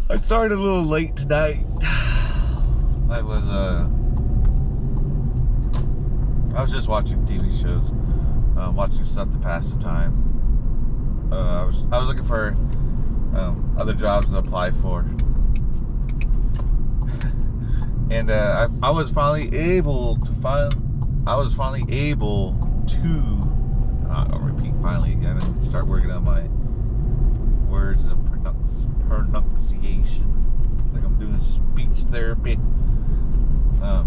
I started a little late tonight. I was just watching TV shows, watching stuff to pass the time. I was looking for other jobs to apply for, and I was finally able to I'll repeat finally again and start working on my words and pronunciation, like I'm doing speech therapy. What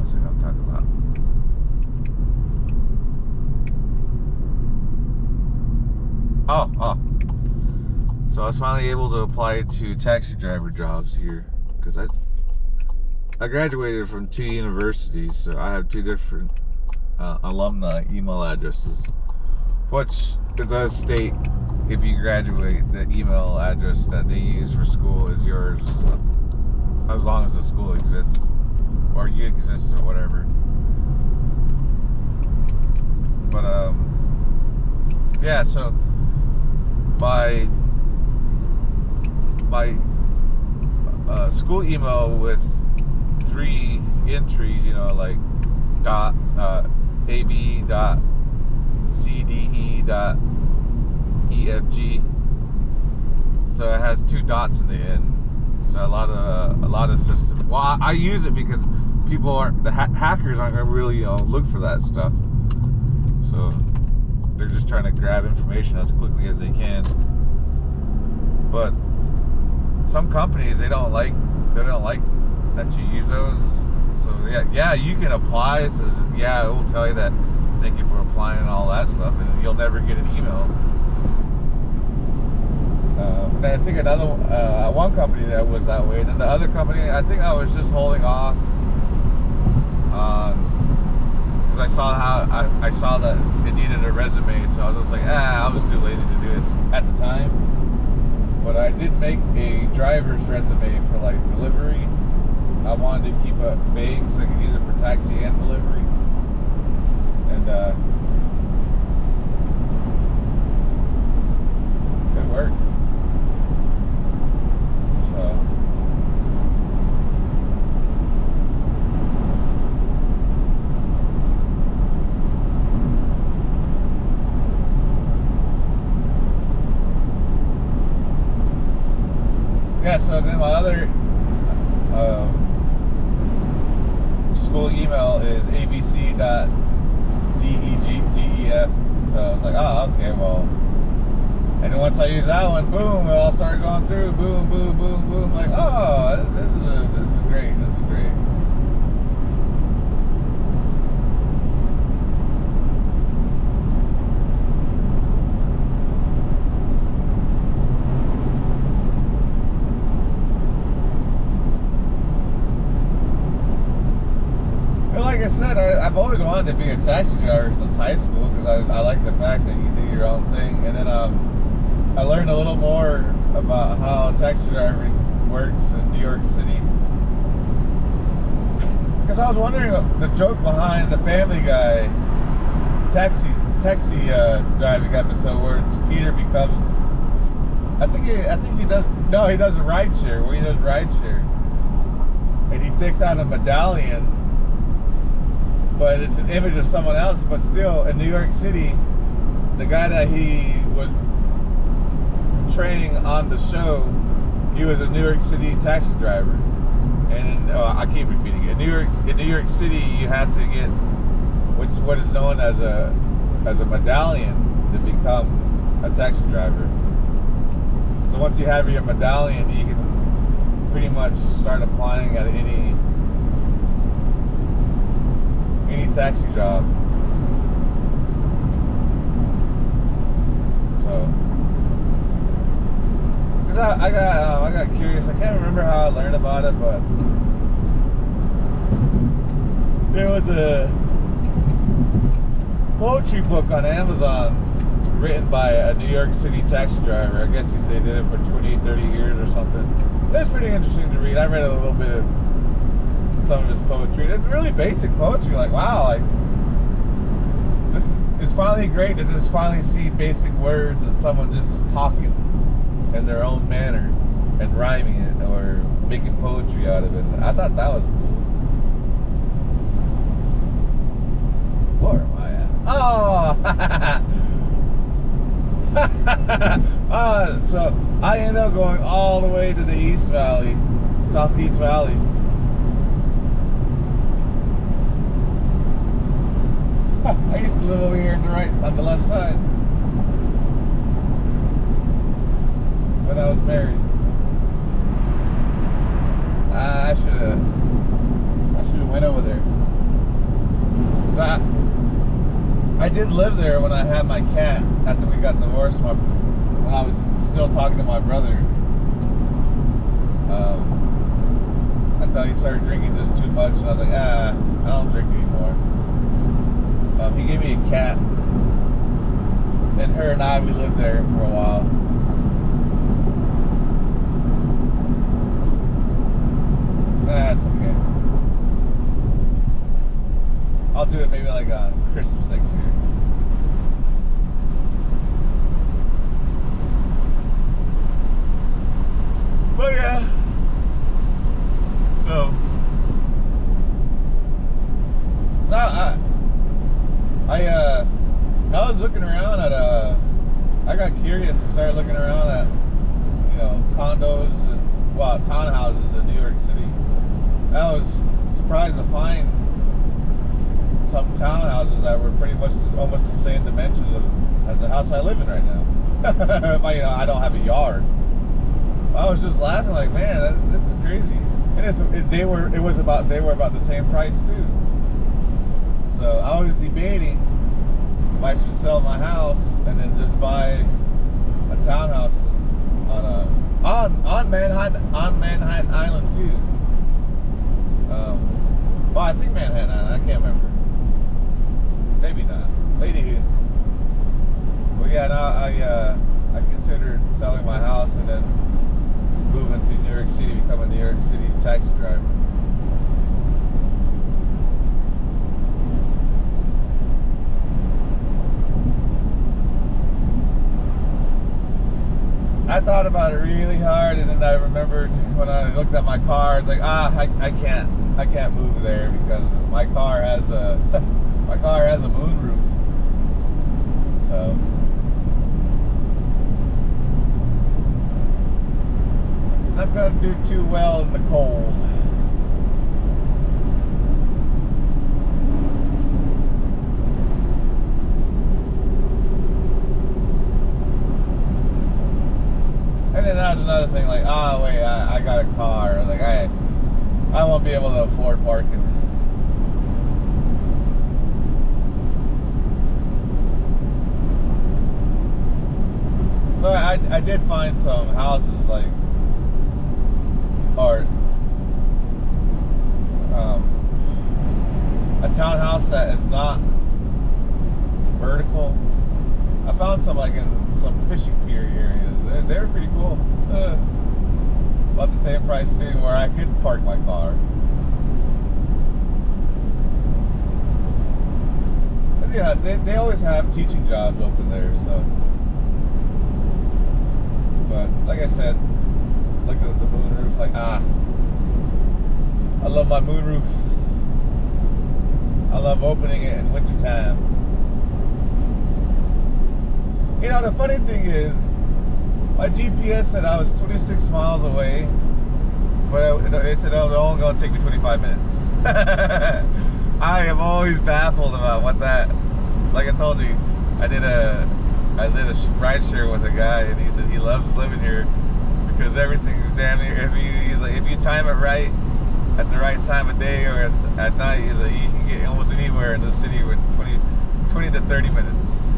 was I going to talk about? So I was finally able to apply to taxi driver jobs here, because I graduated from 2 universities, so I have 2 different alumni email addresses, which it does state if you graduate, the email address that they use for school is yours, as long as the school exists, or you exist, or whatever. But yeah, so my school email with 3 entries, like ab.cde.efg, so it has 2 dots in the end. So a lot of systems. Well, I use it because hackers aren't gonna really look for that stuff, so they're just trying to grab information as quickly as they can. But some companies, they don't like that you use those. So yeah, you can apply. So yeah, it will tell you that thank you for applying and all that stuff, and you'll never get an email. And I think another one company that was that way, and then the other company, I think I was just holding off because I saw that it needed a resume, so I was just like, I was too lazy to do it at the time. But I did make a driver's resume for like delivery. I wanted to keep it vague so I could use it for taxi and delivery. And it worked. So yeah, so then my other school email is abc.degdef. So I was like, okay, well. And then once I use that one, boom, it all started going through. Boom, boom, boom, boom. Like, this is great. This is great. Like I said, I've always wanted to be a taxi driver since high school, because I like the fact that you do your own thing. And then I learned a little more about how taxi driving works in New York City, because I was wondering the joke behind the Family Guy taxi driving episode where Peter becomes, I think he does, no, he does a ride share, where he does ride share, and he takes out a medallion, but it's an image of someone else. But still, in New York City, the guy that he was portraying on the show, he was a New York City taxi driver. And I keep repeating it. In New York City, you have to get what is known as a medallion to become a taxi driver. So once you have your medallion, you can pretty much start applying at any taxi job. So, because I got curious. I can't remember how I learned about it, but there was a poetry book on Amazon written by a New York City taxi driver. I guess he said he did it for 20, 30 years or something. It's pretty interesting to read. I read a little bit of some of his poetry. It's really basic poetry. Like, wow, like this. it's finally great to just finally see basic words and someone just talking in their own manner and rhyming it or making poetry out of it. I thought that was cool. Where am I at? Oh! So I ended up going all the way to the East Valley, Southeast Valley. I used to live over here on the left side when I was married. I should have went over there. 'Cause I did live there when I had my cat after we got divorced. When I was still talking to my brother, until he started drinking just too much, and I was like, I don't drink anymore. He gave me a cat, and her and we lived there for a while. That's okay. I'll do it maybe like on Christmas next year. But yeah. So I was looking around at I got curious and started looking around at condos and townhouses in New York City. I was surprised to find some townhouses that were pretty much almost the same dimensions as the house I live in right now. I don't have a yard. I was just laughing like, man, this is crazy. And they were about the same price too. So I was debating if I should sell my house and then just buy a townhouse on Manhattan Island too. Well, I think Manhattan Island. I can't remember. Maybe not. Lady. Well, yeah. Now I considered selling my house and then moving to New York City, become a New York City taxi driver. I thought about it really hard, and then I remembered when I looked at my car, it's like, I can't move there because my car has a moonroof. So it's not gonna do too well in the cold. And then that was another thing, like, wait, I got a car. Like, I won't be able to afford parking. So I did find some houses, like, or a townhouse that is not vertical. I found some like in some fishing pier areas. They were pretty cool. About the same price too, where I could park my car. But yeah, they always have teaching jobs open there. So, but like I said, look at the moonroof. Like I love my moonroof. I love opening it in wintertime. You know, the funny thing is, my GPS said I was 26 miles away, but it said it was only going to take me 25 minutes. I am always baffled about what that, like I told you, I did a ride share with a guy, and he said he loves living here because everything's damn near, he's like, if you time it right, at the right time of day or at night, he's like, you can get almost anywhere in the city with 20 to 30 minutes.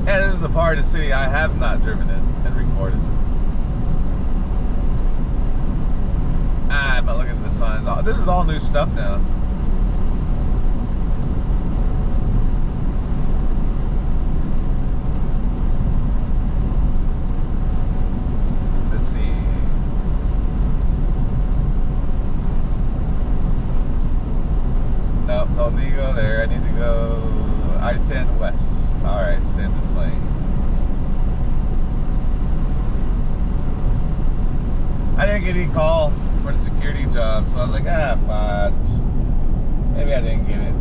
And this is a part of the city I have not driven in and recorded. I'm not looking at the signs. This is all new stuff now. Let's see. don't need to go there. I need to go I-10 west. Alright, stay in this lane. I didn't get any call for the security job, so I was like, fudge. Maybe I didn't get it.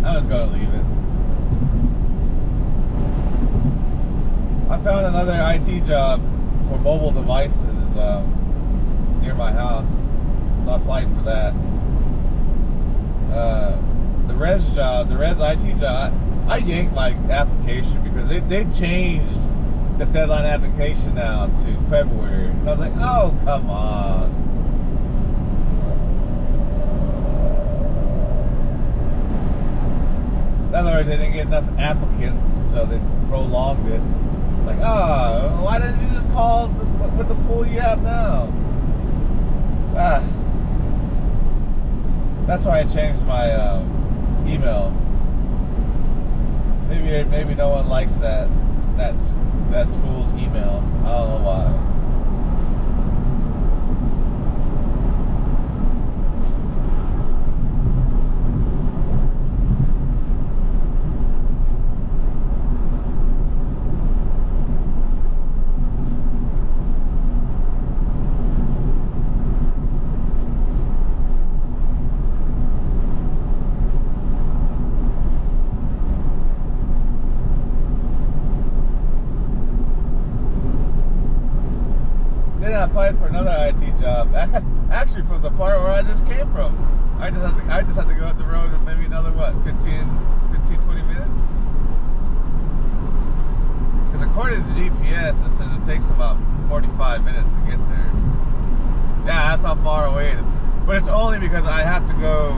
I was going to leave it. I found another IT job for mobile devices near my house, so I applied for that. The res IT job, I yanked my application because they changed the deadline application now to February. And I was like, oh, come on. In other words, they didn't get enough applicants, so they prolonged it. It's like, oh, why didn't you just call with the pool you have now? That's why I changed my email. Maybe no one likes that school's email. I don't know why. Then I applied for another IT job. Actually, from the part where I just came from. I just had to go up the road and maybe another 15, 20 minutes. Because according to GPS, it says it takes about 45 minutes to get there. Yeah, that's how far away it is. But it's only because I have to go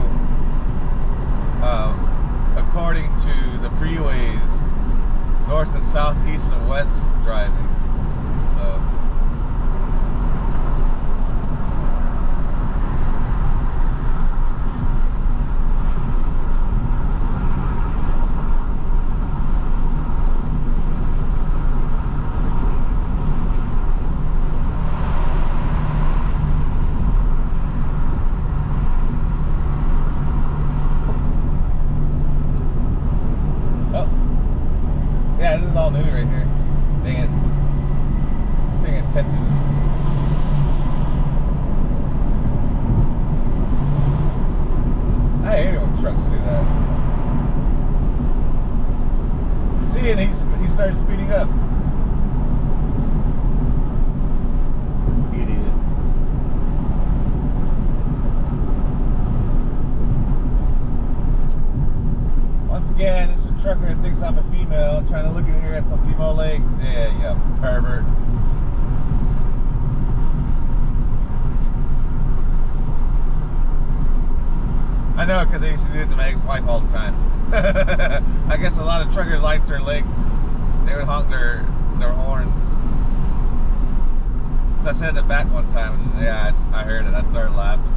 according to the freeways, north and south, east and west driving. So. Yeah, this is all new right here. Dang it. Paying attention. I hate it when trucks do that. See, and he started speeding up. Idiot. Once again, this is a trucker that thinks I'm a female, trying to look in here at some female legs. Yeah, you pervert. I know, because I used to do it to my ex-wife all the time. I guess a lot of truckers liked their legs. They would honk their horns. So I said it back one time, and yeah, I heard it. I started laughing.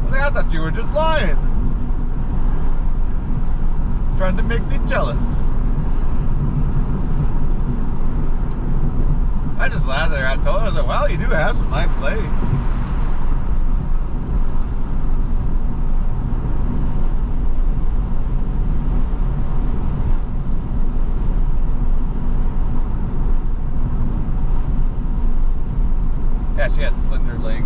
I was like, I thought you were just lying. Trying to make me jealous. I just laughed at her. I told her that, well, you do have some nice legs. Yeah, she has slender legs.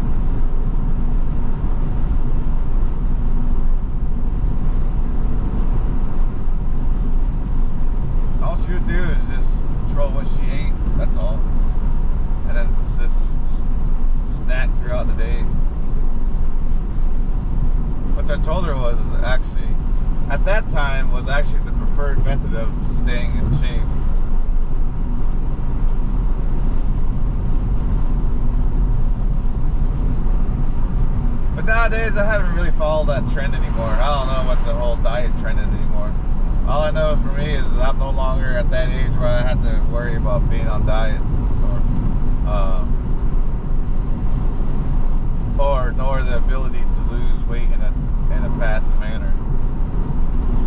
All she would do is just control what she ate, that's all. And then just snack throughout the day. Which I told her was actually, at that time, was actually the preferred method of staying in shape. But nowadays, I haven't really followed that trend anymore. I don't know what the whole diet trend is anymore. All I know for me is I'm no longer at that age where I have to worry about being on diets nor the ability to lose weight in a fast manner.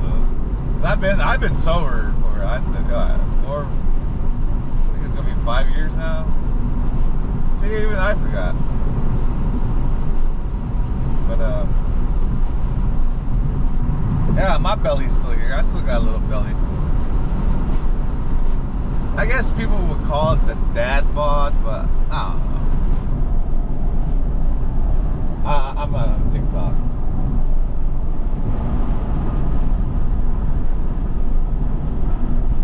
So, I've been sober for I think it's gonna be 5 years now. See, even I forgot. But Yeah, my belly's still here. I still got a little belly. I guess people would call it the dad bod, but I don't know. I'm not on TikTok.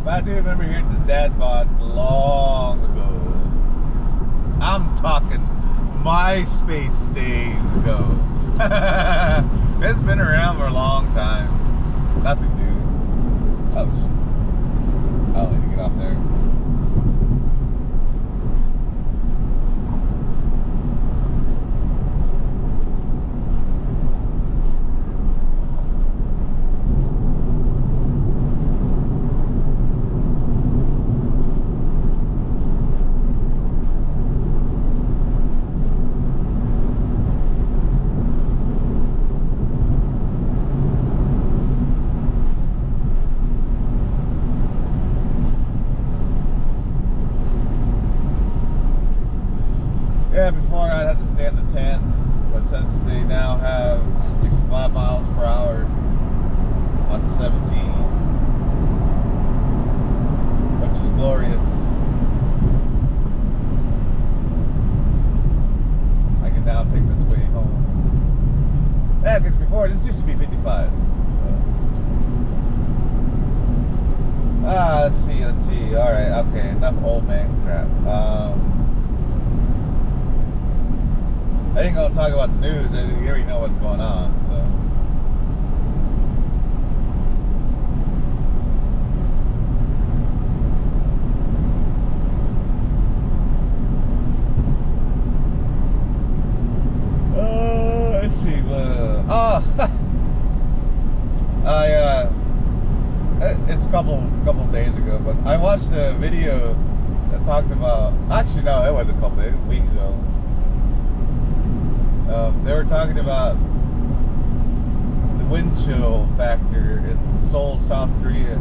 But I do remember hearing the dad bod long ago. I'm talking MySpace days ago. It's been around for a long time. Nothing new. Oh, I'll need to get off there. Yeah, before I'd have to stay in the 10, but since they now have 65 miles per hour on the 17, which is glorious, I can now take this way home. Yeah, because before this used to be 55. So. Let's see. All right, okay, enough old man crap. I ain't gonna talk about the news. You already know what's going on, so. Let's see. It's a couple days ago, but I watched a video that talked about. Actually, no, it was a couple days, a week ago. They were talking about the wind chill factor in Seoul, South Korea.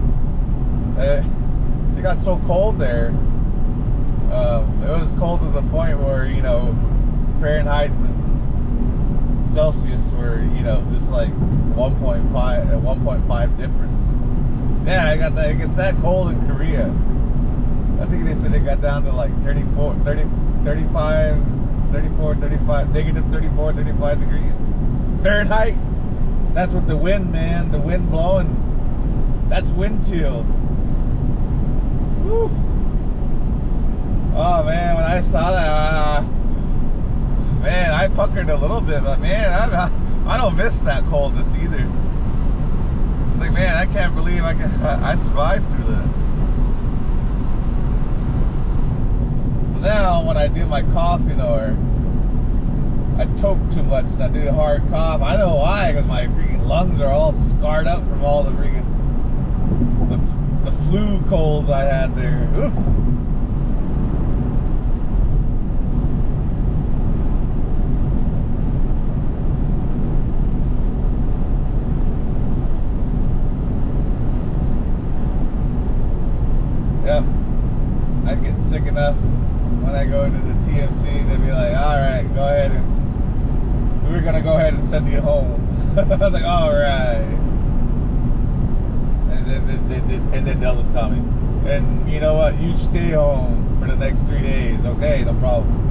It got so cold there. It was cold to the point where, you know, Fahrenheit and Celsius were, you know, just like 1.5 difference. Yeah, it gets that cold in Korea. I think they said it got down to like 35, negative 34, 35 degrees Fahrenheit. That's what the wind, man, the wind blowing. That's wind chill. Woo. Oh man, when I saw that, man, I puckered a little bit, but man, I don't miss that coldness either. It's like, man, I can't believe I survived through that. So now when I do my coughing or I toke too much and I do a hard cough, I know why, because my freaking lungs are all scarred up from all the freaking the flu colds I had there. Oof. Yep. I get sick enough when I go into the TMC, they'd be like, all right, go ahead and we're gonna go ahead and send you home. I was like, all right. And then they'll just tell me, and you know what, you stay home for the next 3 days. Okay, no problem.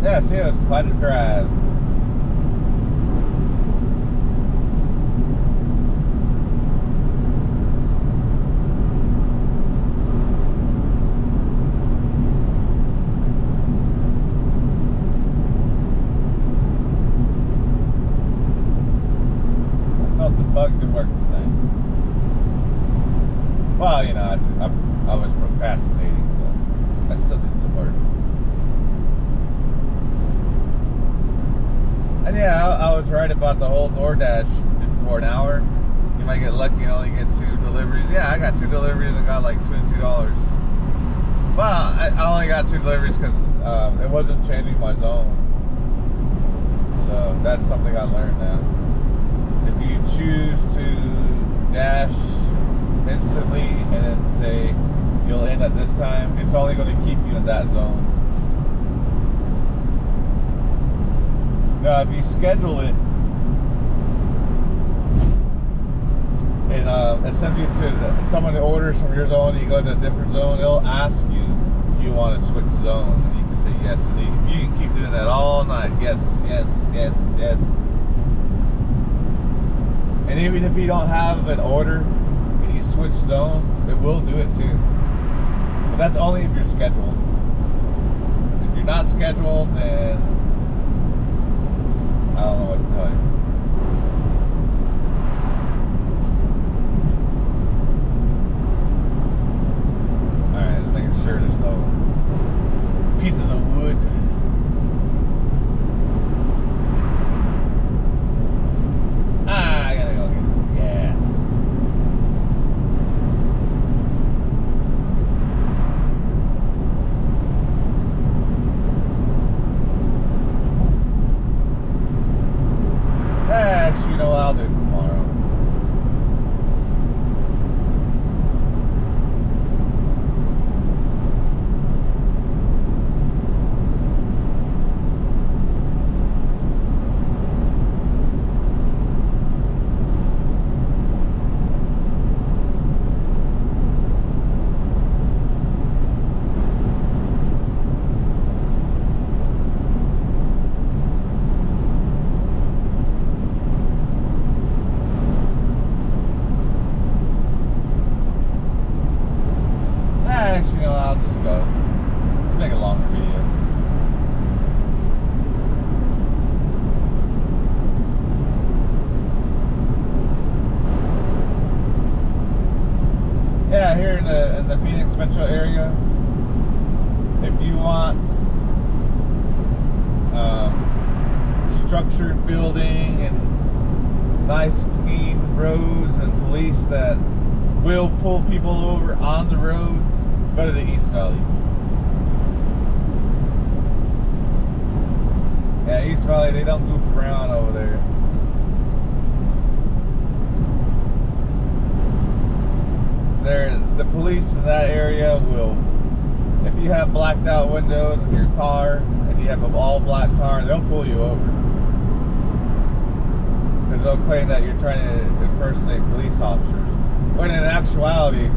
Yeah, see, it was quite a drive. I felt the bug to work tonight. Well, you know, I was procrastinating, but I still did some work. And yeah, I was right about the whole DoorDash for an hour. You get lucky and only get 2 deliveries. Yeah, I got 2 deliveries and got like $22. Well, I only got 2 deliveries because it wasn't changing my zone. So that's something I learned now. If you choose to dash instantly and then say you'll end at this time, it's only going to keep you in that zone. Now, if you schedule it and it sends you to someone that orders from your zone, you go to a different zone, it'll ask you if you want to switch zones, and you can say yes, and you can keep doing that all night. Yes, yes, yes, yes. And even if you don't have an order and you switch zones, it will do it too. But that's only if you're scheduled. If you're not scheduled, then I don't know what to tell you. Alright, making sure there's no pieces of wood. I gotta go get some gas. Actually, you know what? I'll do it tomorrow. Actually, you know, I'll just go. Let's make a longer video. Yeah, here in the Phoenix metro area, if you want structured building and nice clean roads and police that will pull people over on the roads, go to the East Valley. Yeah, East Valley, they don't goof around over there. The police in that area will, if you have blacked out windows in your car and you have an all black car, they'll pull you over. Because they'll claim that you're trying to impersonate police officers. When in actuality,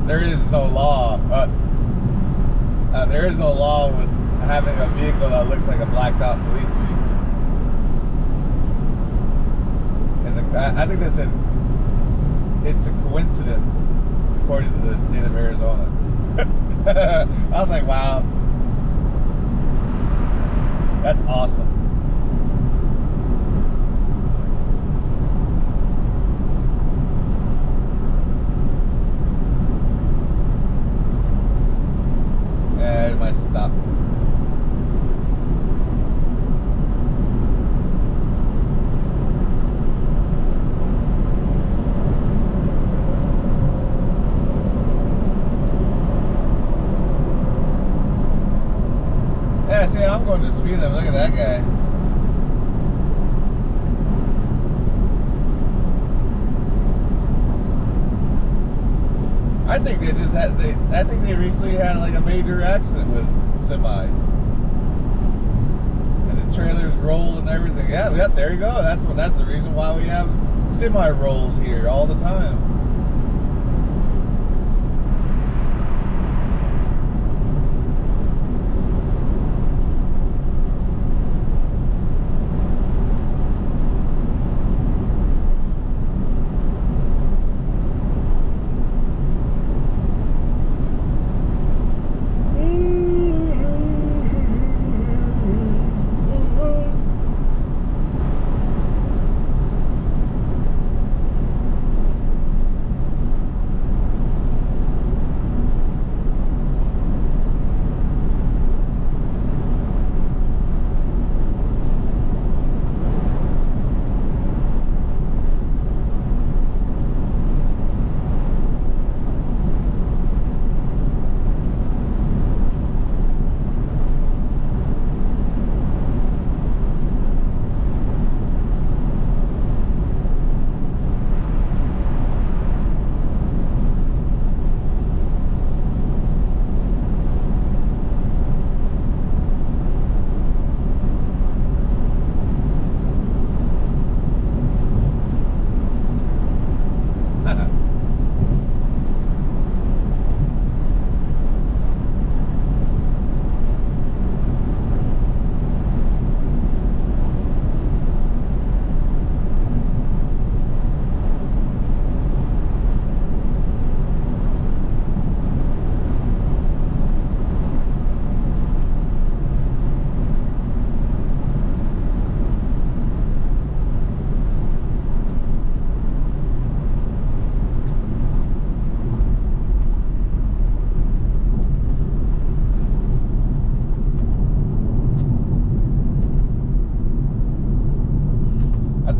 there is no law. There is no law with having a vehicle that looks like a blacked out police vehicle. And I think it's a coincidence, according to the state of Arizona. I was like, wow, that's awesome. Yeah, it might stop. Yeah, see, I'm going to speed limit. Look at that guy. I think they just had. I think they recently had like a major accident with semis, and the trailers rolled and everything. Yeah, yep. There you go. That's the reason why we have semi rolls here all the time.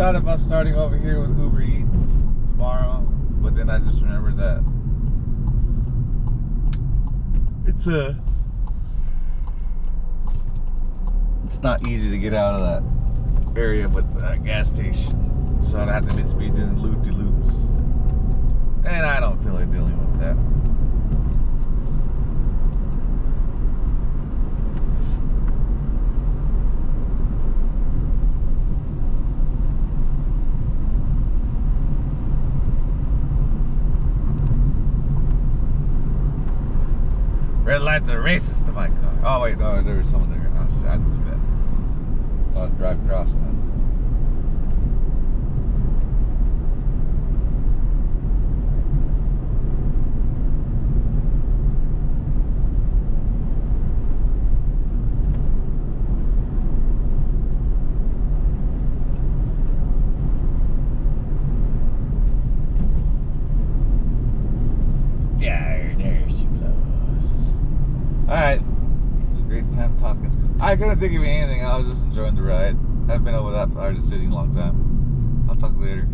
thought about starting over here with Uber Eats tomorrow, but then I just remembered that it's not easy to get out of that area with the gas station, so I'd have to be doing loop-de-loops, and I don't feel like dealing with that. Red lights are racist to my car. Oh wait, no, there was someone there. I didn't see that. Saw it drive across now. There she blows. Alright. Great time talking. I couldn't think of anything. I was just enjoying the ride. Haven't been over that part of the city in a long time. I'll talk later.